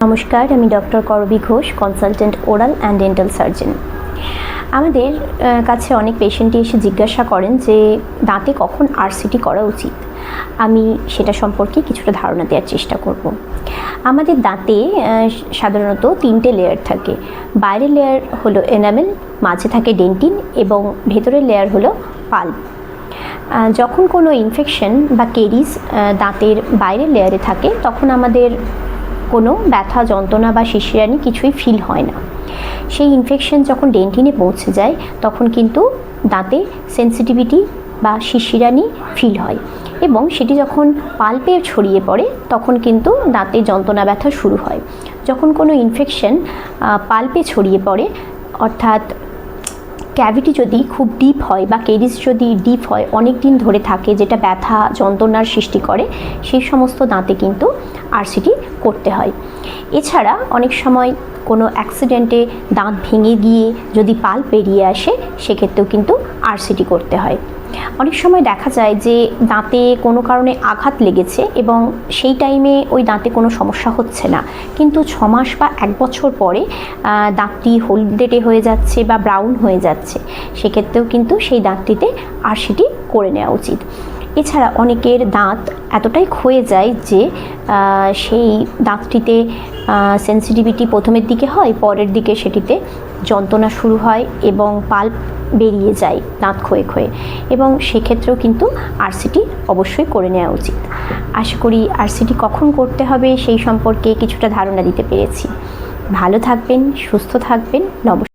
নমস্কার, আমি ডক্টর করবী Ghosh, consultant oral and dental surgeon. আমাদের কাছে অনেক পেশেন্টই এসে জিজ্ঞাসা করেন যে দাঁতে কখন আরসিটি করা উচিত। আমি সেটা সম্পর্কে কিছুটা ধারণা দেওয়ার চেষ্টা করব। আমাদের দাঁতে সাধারণত 3টে লেয়ার থাকে। বাইরের লেয়ার হলো এনামেল, মাঝে থাকে ডেন্টিন এবং ভেতরের লেয়ার হলো পাল্প। যখন কোনো ইনফেকশন বা কেরিস দাঁতের বাইরের লেয়ারে থাকে তখন আমাদের কোনো ব্যথা, যন্ত্রণা বা শিরশিরানি কিছুই ফিল হয় না। সেই ইনফেকশন যখন ডেন্টিনে পৌঁছে যায় তখন কিন্তু দাঁতে সেন্সিটিভিটি বা শিরশিরানি ফিল হয় এবং সেটি যখন পাল্পে ছড়িয়ে পড়ে তখন কিন্তু দাঁতে যন্ত্রণা ব্যথা শুরু হয়। যখন কোনো ইনফেকশন পাল্পে ছড়িয়ে পড়ে, অর্থাৎ ক্যাভিটি যদি খুব ডিপ হয় বা কেরিস যদি ডিপ হয়, অনেক দিন ধরে থাকে, যেটা ব্যথা যন্ত্রণার সৃষ্টি করে, সেই সমস্ত দাঁতে কিন্তু আরসিটি করতে হয়। এছাড়া অনেক সময় কোনো অ্যাক্সিডেন্টে দাঁত ভেঙে গিয়ে যদি পাল্প বেরিয়ে আসে সেক্ষেত্রেও কিন্তু আরসিটি করতে হয়। অনেক সময় দেখা যায় যে দাঁতে কোনো কারণে আঘাত লেগেছে এবং সেই টাইমে ওই দাঁতে কোনো সমস্যা হচ্ছে না, কিন্তু 6 মাস বা 1 বছর পরে দাঁতটি হলদেটে হয়ে যাচ্ছে বা ব্রাউন হয়ে যাচ্ছে, সেক্ষেত্রেও কিন্তু সেই দাঁতটিতে আরসিটি করে নেওয়া উচিত। এছাড়া অনেকের দাঁত এতটাই ক্ষয়ে যায় যে সেই দাঁতটিতে সেন্সিটিভিটি প্রথমের দিকে হয়, পরের দিকে সেটিতে যন্ত্রণা শুরু হয় এবং পাল্প বেরিয়ে যায় দাঁত ক্ষয়ে ক্ষয়ে, এবং সেক্ষেত্রেও কিন্তু আরসিটি অবশ্যই করে নেওয়া উচিত। আশা করি আরসিটি কখন করতে হবে সেই সম্পর্কে কিছুটা ধারণা দিতে পেরেছি। ভালো থাকবেন, সুস্থ থাকবেন। নমস্কার।